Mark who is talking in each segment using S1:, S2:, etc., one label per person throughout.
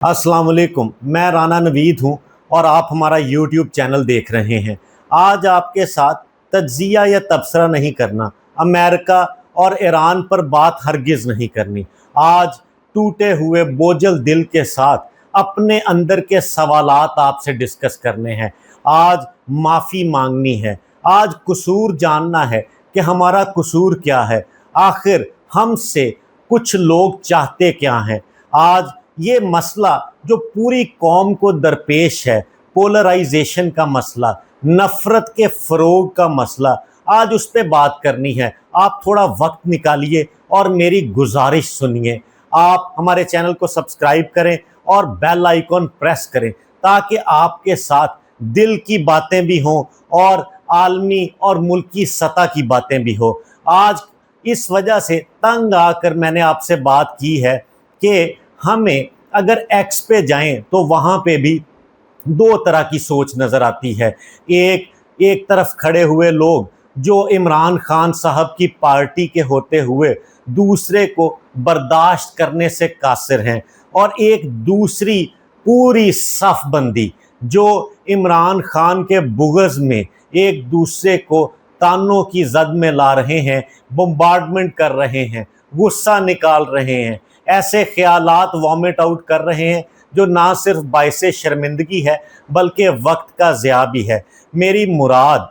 S1: अस्सलाम वालेकुम। मैं राना नवीद हूँ और आप हमारा यूट्यूब चैनल देख रहे हैं। आज आपके साथ तज्जिया या तबसरा नहीं करना, अमेरिका और ईरान पर बात हरगिज़ नहीं करनी। आज टूटे हुए बोझल दिल के साथ अपने अंदर के सवालात आपसे डिस्कस करने हैं। आज माफ़ी मांगनी है, आज कसूर जानना है कि हमारा कसूर क्या है, आखिर हमसे कुछ लोग चाहते क्या हैं। आज ये मसला जो पूरी कौम को दरपेश है, पोलराइजेशन का मसला, नफ़रत के फ़रोग का मसला, आज उस पर बात करनी है। आप थोड़ा वक्त निकालिए और मेरी गुजारिश सुनिए। आप हमारे चैनल को सब्सक्राइब करें और बेल आइकॉन प्रेस करें ताकि आपके साथ दिल की बातें भी हों और आलमी और मुल्की सतह की बातें भी हो। आज इस वजह से तंग आकर मैंने आपसे बात की है कि हमें अगर एक्स पे जाएं तो वहाँ पे भी दो तरह की सोच नज़र आती है। एक तरफ खड़े हुए लोग जो इमरान खान साहब की पार्टी के होते हुए दूसरे को बर्दाश्त करने से कासिर हैं, और एक दूसरी पूरी सफ बंदी जो इमरान खान के बुग़्ज़ में एक दूसरे को तानों की जद में ला रहे हैं, बम्बार्डमेंट कर रहे हैं, गुस्सा निकाल रहे हैं, ऐसे ख्यालात वॉमिट आउट कर रहे हैं जो ना सिर्फ बाइसे शर्मिंदगी है बल्कि वक्त का ज़िया भी है। मेरी मुराद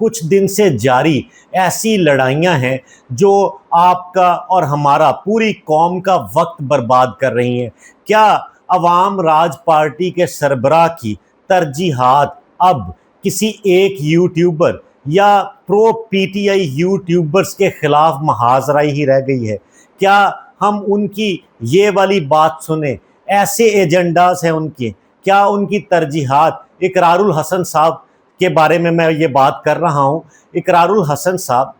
S1: कुछ दिन से जारी ऐसी लड़ाइयाँ हैं जो आपका और हमारा पूरी कौम का वक्त बर्बाद कर रही हैं। क्या अवाम राज पार्टी के सरबराह की तरजीहात अब किसी एक यूट्यूबर या प्रो पीटीआई यूट्यूबर्स के ख़िलाफ़ महाजराई ही रह गई है? क्या हम उनकी ये वाली बात सुने? ऐसे एजेंडास हैं उनके। क्या उनकी तरजीहात इकरारुल हसन साहब के बारे में मैं ये बात कर रहा हूँ। इकरारुल हसन साहब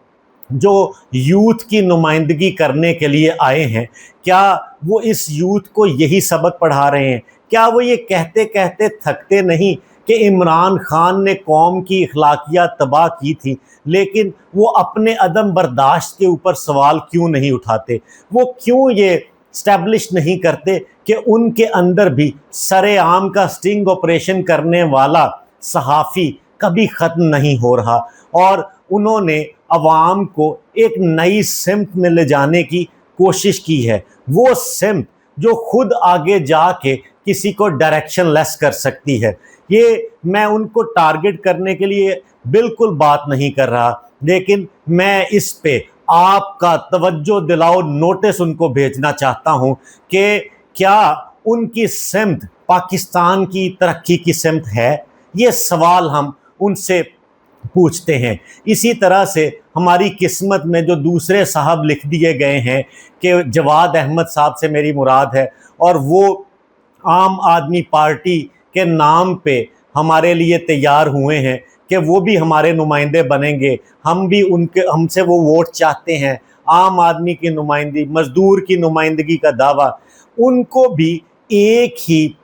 S1: जो यूथ की नुमाइंदगी करने के लिए आए हैं, क्या वो इस यूथ को यही सबक पढ़ा रहे हैं? क्या वो ये कहते कहते थकते नहीं कि इमरान खान ने कौम की अखलाकियात तबाह की थी, लेकिन वो अपने अदम बर्दाश्त के ऊपर सवाल क्यों नहीं उठाते? वो क्यों ये स्टैब्लिश नहीं करते कि उनके अंदर भी सरेआम का स्टिंग ऑपरेशन करने वाला सहाफ़ी कभी ख़त्म नहीं हो रहा? और उन्होंने अवाम को एक नई सिमत में ले जाने की कोशिश की है, वो सिमत जो खुद आगे जाके किसी को डायरेक्शन लेस कर सकती है। ये मैं उनको टारगेट करने के लिए बिल्कुल बात नहीं कर रहा, लेकिन मैं इस पे आपका तवज्जो दिलाओ नोटिस उनको भेजना चाहता हूँ कि क्या उनकी सिमत पाकिस्तान की तरक्की की सिमत है? ये सवाल हम उनसे पूछते हैं। इसी तरह से हमारी किस्मत में जो दूसरे साहब लिख दिए गए हैं कि जवाद अहमद साहब से मेरी मुराद है, और वो आम आदमी पार्टी के नाम पे हमारे लिए तैयार हुए हैं कि वो भी हमारे नुमाइंदे बनेंगे, हम भी हमसे वो वोट चाहते हैं। आम आदमी की नुमाइंदगी, मज़दूर की नुमाइंदगी का दावा, उनको भी एक ही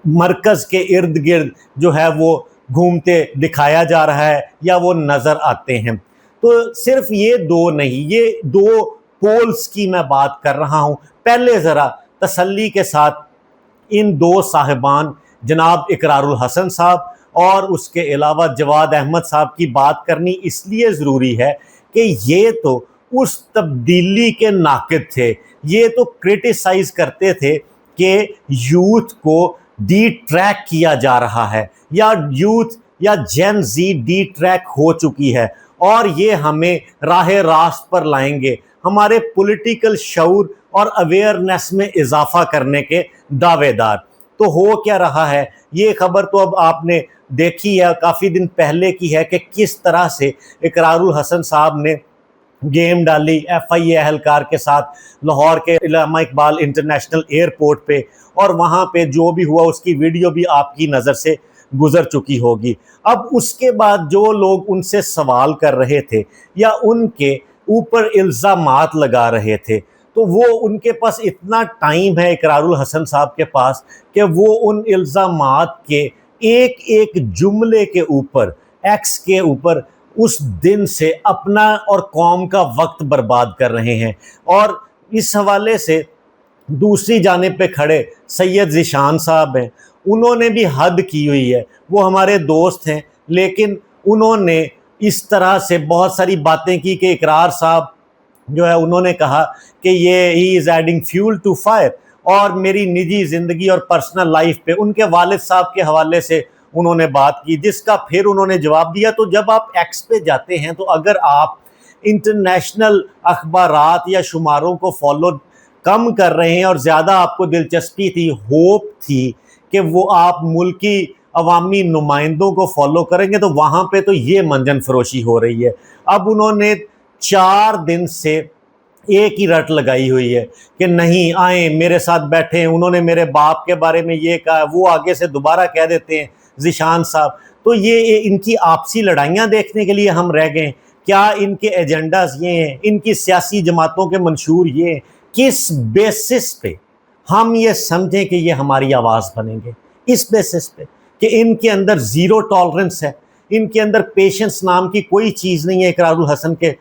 S1: मरकज़ के इर्द गिर्द जो है वो घूमते दिखाया जा रहा है या वो नज़र आते हैं। तो सिर्फ ये दो नहीं, ये दो पोल्स की मैं बात कर रहा हूँ। पहले ज़रा तसल्ली के साथ इन दो साहिबान जनाब इकरारुल हसन साहब और उसके अलावा जवाद अहमद साहब की बात करनी इसलिए ज़रूरी है कि ये तो उस तब्दीली के नाक़िद थे। ये तो क्रिटिसाइज़ करते थे कि यूथ को डी ट्रैक किया जा रहा है, या यूथ या जेन जी डी ट्रैक हो चुकी है, और ये हमें राह रास्त पर लाएंगे, हमारे पॉलिटिकल शऊर और अवेयरनेस में इजाफा करने के दावेदार। तो हो क्या रहा है, ये खबर तो अब आपने देखी है, काफ़ी दिन पहले की है, कि किस तरह से इकरारुल हसन साहब ने गेम डाली FIA एहलकार के साथ लाहौर के इल्लामा इकबाल इंटरनेशनल एयरपोर्ट पे, और वहाँ पे जो भी हुआ उसकी वीडियो भी आपकी नज़र से गुज़र चुकी होगी। अब उसके बाद जो लोग उनसे सवाल कर रहे थे या उनके ऊपर इल्ज़ामात लगा रहे थे, तो वो उनके पास इतना टाइम है इकरारुल हसन साहब के पास कि वो उन इल्ज़ामात के एक एक जुमले के ऊपर, एक्स के ऊपर, उस दिन से अपना और कौम का वक्त बर्बाद कर रहे हैं। और इस हवाले से दूसरी जानिब पे खड़े सैयद ज़ीशान साहब हैं, उन्होंने भी हद की हुई है। वो हमारे दोस्त हैं, लेकिन उन्होंने इस तरह से बहुत सारी बातें की कि इकरार साहब जो है उन्होंने कहा कि ये ही is adding fuel to fire, और मेरी निजी ज़िंदगी और पर्सनल लाइफ पे उनके वालिद साहब के हवाले से उन्होंने बात की, जिसका फिर उन्होंने जवाब दिया। तो जब आप एक्स पे जाते हैं तो अगर आप इंटरनेशनल अखबारात या शुमारों को फॉलो कम कर रहे हैं और ज़्यादा आपको दिलचस्पी थी, होप थी कि वो आप मुल्की अवामी नुमाइंदों को फॉलो करेंगे, तो वहाँ पे तो ये मंजन फरोशी हो रही है। अब उन्होंने 4 दिन से एक ही रट लगाई हुई है कि नहीं आए मेरे साथ बैठे, उन्होंने मेरे बाप के बारे में ये कहा, वो आगे से दोबारा कह देते हैं ज़ीशान साहब। तो ये इनकी आपसी लड़ाइयाँ देखने के लिए हम रह गए। क्या इनके एजेंडाज ये हैं, इनकी सियासी जमातों के मंशूर ये हैं? किस बेसिस पे हम ये समझें कि ये हमारी आवाज़ बनेंगे? इस बेसिस पे कि इनके अंदर ज़ीरो टॉलरेंस है, इनके अंदर पेशेंस नाम की कोई चीज़ नहीं है इकरारुल हसन के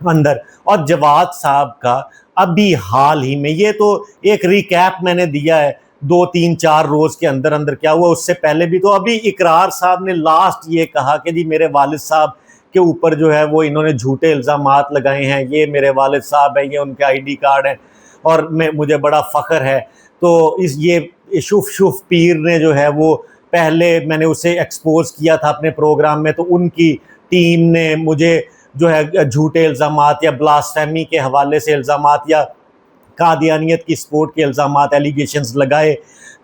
S1: अंदर। और जवाद साहब का अभी हाल ही में, ये तो एक रिकैप मैंने दिया है 2-3-4 रोज़ के अंदर अंदर क्या हुआ, उससे पहले भी तो अभी इकरार साहब ने लास्ट ये कहा कि जी मेरे वालिद साहब के ऊपर जो है वो इन्होंने झूठे इल्ज़ामात लगाए हैं, ये मेरे वालिद साहब हैं, ये उनके आईडी कार्ड हैं और मुझे बड़ा फ़ख्र है। तो ये शुफ पीर ने जो है वो पहले मैंने उसे एक्सपोज किया था अपने प्रोग्राम में, तो उनकी टीम ने मुझे जो है झूठे इल्ज़ामात या ब्लास्फेमी के हवाले से इल्ज़ामात या कादियानियत की सपोर्ट के इल्ज़ामात एलिगेशंस लगाए।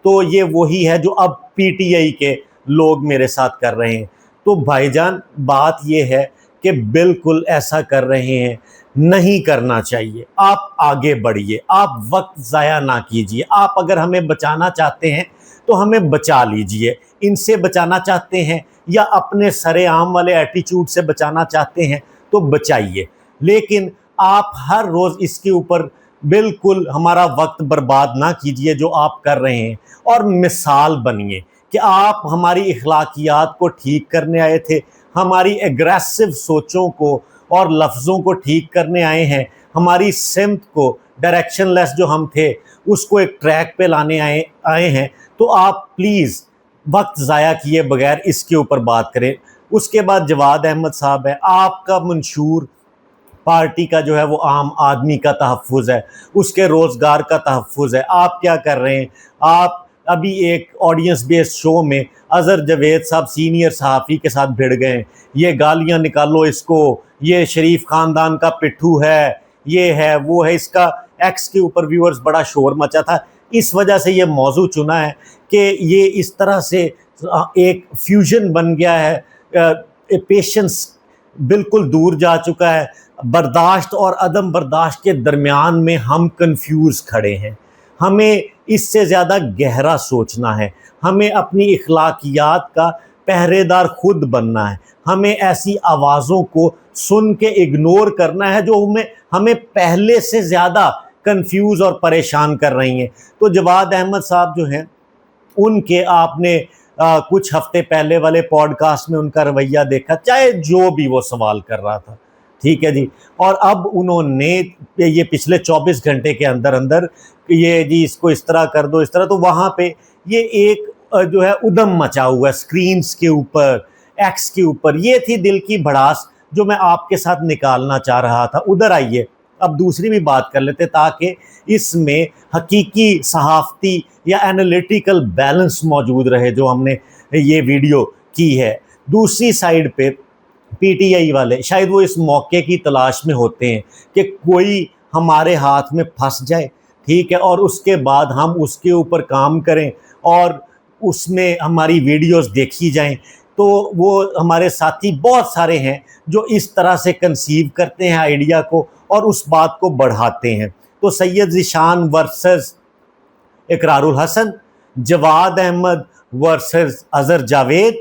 S1: तो ये वही है जो अब पीटीआई के लोग मेरे साथ कर रहे हैं। तो भाईजान बात ये है कि बिल्कुल ऐसा कर रहे हैं, नहीं करना चाहिए। आप आगे बढ़िए, आप वक्त ज़ाया ना कीजिए। आप अगर हमें बचाना चाहते हैं तो हमें बचा लीजिए, इनसे बचाना चाहते हैं या अपने सरेआम वाले एटीट्यूड से बचाना चाहते हैं तो बचाइए, लेकिन आप हर रोज़ इसके ऊपर बिल्कुल हमारा वक्त बर्बाद ना कीजिए जो आप कर रहे हैं। और मिसाल बनिए कि आप हमारी इखलाकियात को ठीक करने आए थे, हमारी एग्रेसिव सोचों को और लफ्ज़ों को ठीक करने आए हैं, हमारी सिमत को डायरेक्शनलेस जो हम थे उसको एक ट्रैक पे लाने आए हैं। तो आप प्लीज़ वक्त ज़ाया किए बगैर इसके ऊपर बात करें। उसके बाद जवाद अहमद साहब है, आपका मंशूर पार्टी का जो है वो आम आदमी का तहफ़्फ़ुज़ है, उसके रोज़गार का तहफ़्फ़ुज़ है। आप क्या कर रहे हैं? आप अभी एक ऑडियंस बेस्ड शो में अज़हर जावेद साहब सीनियर सहाफ़ी के साथ भिड़ गए, ये गालियाँ निकालो इसको, ये शरीफ ख़ानदान का पिट्ठू है, ये है वो है। इसका एक्स के ऊपर व्यूअर्स बड़ा शोर मचा था, इस वजह से ये मौजू चुना है कि ये इस तरह से एक फ्यूजन बन गया है, पेशेंस बिल्कुल दूर जा चुका है, बर्दाश्त और अदम बर्दाश्त के दरमियान में हम कंफ्यूज खड़े हैं। हमें इससे ज़्यादा गहरा सोचना है, हमें अपनी इखलाकियात का पहरेदार खुद बनना है, हमें ऐसी आवाज़ों को सुन के इग्नोर करना है जो हमें पहले से ज़्यादा कंफ्यूज और परेशान कर रही हैं। तो जवाद अहमद साहब जो हैं उनके आपने कुछ हफ्ते पहले वाले पॉडकास्ट में उनका रवैया देखा, चाहे जो भी वो सवाल कर रहा था, ठीक है जी। और अब उन्होंने ये पिछले 24 घंटे के अंदर अंदर ये जी इसको इस तरह कर दो, इस तरह, तो वहाँ पे ये एक जो है उदम मचा हुआ है स्क्रीन्स के ऊपर, एक्स के ऊपर। ये थी दिल की भड़ास जो मैं आपके साथ निकालना चाह रहा था। उधर आइए अब दूसरी भी बात कर लेते ताकि इसमें हकीकी सहाफ़ती या एनालिटिकल बैलेंस मौजूद रहे जो हमने ये वीडियो की है। दूसरी साइड पे पीटीआई वाले शायद वो इस मौके की तलाश में होते हैं कि कोई हमारे हाथ में फंस जाए, ठीक है, और उसके बाद हम उसके ऊपर काम करें और उसमें हमारी वीडियोस देखी जाएं। तो वो हमारे साथी बहुत सारे हैं जो इस तरह से कंसीव करते हैं आइडिया को और उस बात को बढ़ाते हैं। तो सैयद ज़ीशान वर्सेस इकरारुल हसन, जवाद अहमद वर्सेस अज़हर जावेद,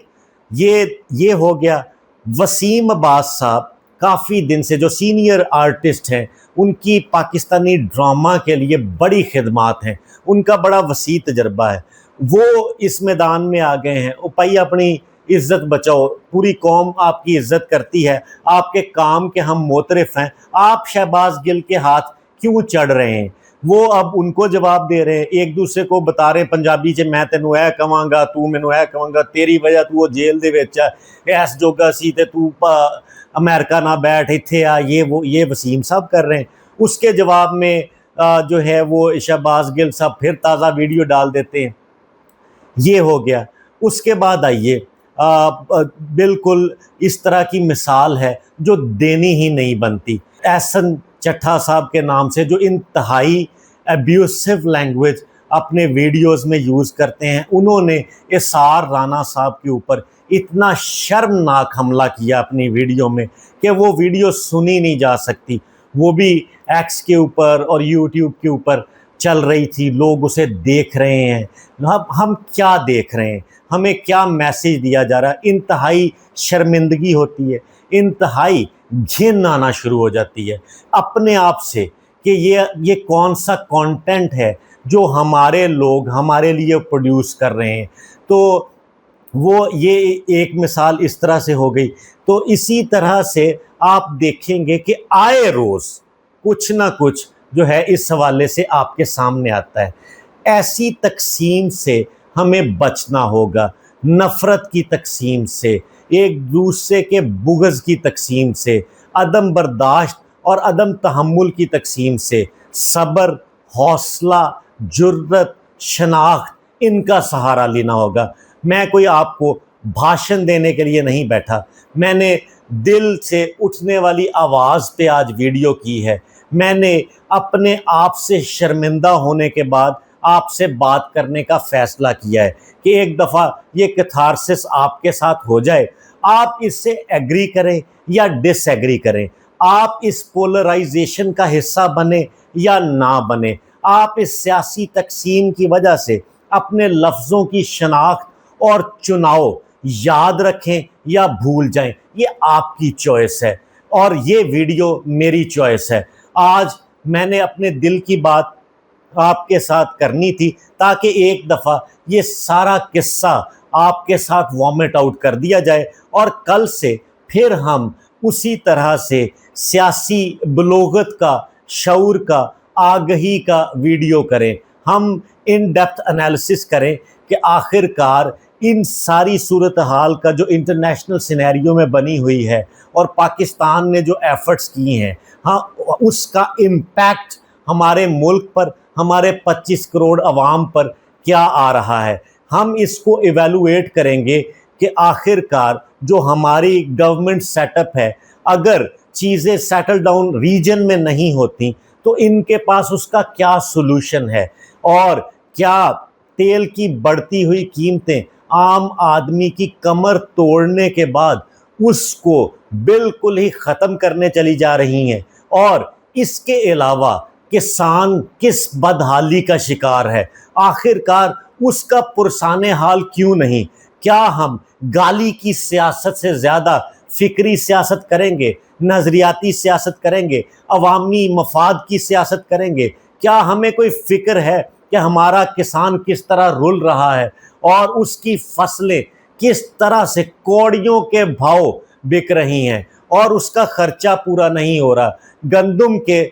S1: ये हो गया। वसीम अब्बास साहब काफ़ी दिन से जो सीनियर आर्टिस्ट हैं, उनकी पाकिस्तानी ड्रामा के लिए बड़ी खिदमात हैं, उनका बड़ा वसी तजर्बा है, वो इस मैदान में आ गए हैं। भाई अपनी इज़्ज़त बचाओ, पूरी कौम आपकी इज़्ज़त करती है, आपके काम के हम मोतरफ़ हैं, आप शहबाज गिल के हाथ क्यों चढ़ रहे हैं? وہ اب ان کو جواب دے رہے ہیں، ایک دوسرے کو بتا رہے ہیں پنجابی چ میں تینوں اے کہاں گا، تو مینوں اے کہاں گا، تیری وجہ تو وہ جیل دے وچ ایس جوگا سی تے تو امریکہ نہ بیٹھ ایتھے آ، یہ وسیم صاحب کر رہے ہیں۔ اس کے جواب میں جو ہے وہ شہباز گل صاحب پھر تازہ ویڈیو ڈال دیتے ہیں۔ یہ ہو گیا۔ اس کے بعد آئیے بالکل اس طرح کی مثال ہے جو دینی ہی نہیں بنتی، احسن چٹھا صاحب کے نام سے، جو انتہائی ایبیوسو لینگویج اپنے ویڈیوز میں یوز کرتے ہیں۔ انہوں نے اسار رانا صاحب کے اوپر اتنا شرمناک حملہ کیا اپنی ویڈیو میں کہ وہ ویڈیو سنی نہیں جا سکتی، وہ بھی ایکس کے اوپر اور یوٹیوب کے اوپر چل رہی تھی، لوگ اسے دیکھ رہے ہیں۔ ہم کیا دیکھ رہے ہیں، ہمیں کیا میسیج دیا جا رہا ہے؟ انتہائی شرمندگی ہوتی ہے، انتہائی گھن آنا شروع ہو جاتی ہے اپنے آپ سے کہ یہ کون سا کانٹینٹ ہے جو ہمارے لوگ ہمارے لیے پروڈیوس کر رہے ہیں۔ تو وہ یہ ایک مثال اس طرح سے ہو گئی۔ تو اسی طرح سے آپ دیکھیں گے کہ آئے روز کچھ نہ کچھ جو ہے اس حوالے سے آپ کے سامنے آتا ہے۔ ایسی تقسیم سے ہمیں بچنا ہوگا، نفرت کی تقسیم سے، ایک دوسرے کے بغض کی تقسیم سے، عدم برداشت اور عدم تحمل کی تقسیم سے۔ صبر، حوصلہ، جرت، شناخت، ان کا سہارا لینا ہوگا۔ میں کوئی آپ کو بھاشن دینے کے لیے نہیں بیٹھا، میں نے دل سے اٹھنے والی آواز پہ آج ویڈیو کی ہے۔ میں نے اپنے آپ سے شرمندہ ہونے کے بعد آپ سے بات کرنے کا فیصلہ کیا ہے کہ ایک دفعہ یہ کیتھارسس آپ کے ساتھ ہو جائے، آپ اس سے ایگری کریں یا ڈس ایگری کریں، آپ اس پولرائزیشن کا حصہ بنیں یا نہ بنیں، آپ اس سیاسی تقسیم کی وجہ سے اپنے لفظوں کی شناخت اور چناؤ یاد رکھیں یا بھول جائیں، یہ آپ کی چوائس ہے اور یہ ویڈیو میری چوائس ہے۔ آج میں نے اپنے دل کی بات آپ کے ساتھ کرنی تھی تاکہ ایک دفعہ یہ سارا قصہ آپ کے ساتھ وامٹ آؤٹ کر دیا جائے، اور کل سے پھر ہم اسی طرح سے سیاسی بلوغت کا، شعور کا، آگہی کا ویڈیو کریں، ہم ان ڈیپتھ انالیسس کریں کہ آخر کار ان ساری صورتحال کا جو انٹرنیشنل سینیریو میں بنی ہوئی ہے اور پاکستان نے جو ایفرٹس کیے ہیں، ہاں اس کا امپیکٹ ہمارے ملک پر، ہمارے 25 کروڑ عوام پر کیا آ رہا ہے۔ ہم اس کو ایویلویٹ کریں گے کہ آخر کار جو ہماری گورنمنٹ سیٹ اپ ہے، اگر چیزیں سیٹل ڈاؤن ریجن میں نہیں ہوتی تو ان کے پاس اس کا کیا سولوشن ہے، اور کیا تیل کی بڑھتی ہوئی قیمتیں عام آدمی کی کمر توڑنے کے بعد اس کو بالکل ہی ختم کرنے چلی جا رہی ہیں، اور اس کے علاوہ کسان کس بدحالی کا شکار ہے، آخر کار اس کا پرسان حال کیوں نہیں؟ کیا ہم گالی کی سیاست سے زیادہ فکری سیاست کریں گے، نظریاتی سیاست کریں گے، عوامی مفاد کی سیاست کریں گے؟ کیا ہمیں کوئی فکر ہے کہ ہمارا کسان کس طرح رل رہا ہے اور اس کی فصلیں کس طرح سے کوڑیوں کے بھاؤ بک رہی ہیں اور اس کا خرچہ پورا نہیں ہو رہا؟ گندم کے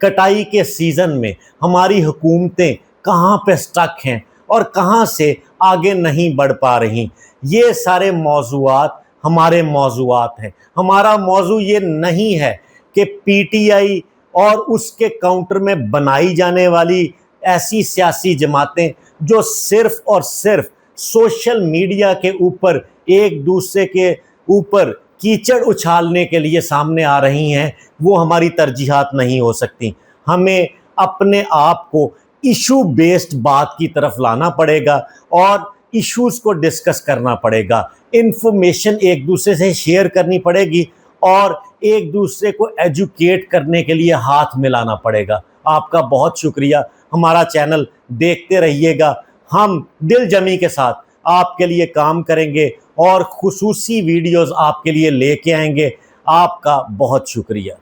S1: کٹائی کے سیزن میں ہماری حکومتیں کہاں پہ سٹک ہیں اور کہاں سے آگے نہیں بڑھ پا رہی؟ یہ سارے موضوعات ہمارے موضوعات ہیں۔ ہمارا موضوع یہ نہیں ہے کہ پی ٹی آئی اور اس کے کاؤنٹر میں بنائی جانے والی ایسی سیاسی جماعتیں جو صرف اور صرف سوشل میڈیا کے اوپر ایک دوسرے کے اوپر کیچڑ اچھالنے کے لیے سامنے آ رہی ہیں، وہ ہماری ترجیحات نہیں ہو سکتی۔ ہمیں اپنے آپ کو ایشو بیسڈ بات کی طرف لانا پڑے گا اور ایشوز کو ڈسکس کرنا پڑے گا، انفارمیشن ایک دوسرے سے شیئر کرنی پڑے گی اور ایک دوسرے کو ایجوکیٹ کرنے کے لیے ہاتھ ملانا پڑے گا۔ آپ کا بہت شکریہ، ہمارا چینل دیکھتے رہیے گا، ہم دل جمی کے ساتھ آپ کے لیے کام کریں گے اور خصوصی ویڈیوز آپ کے لیے لے کے آئیں گے۔ آپ کا بہت شکریہ۔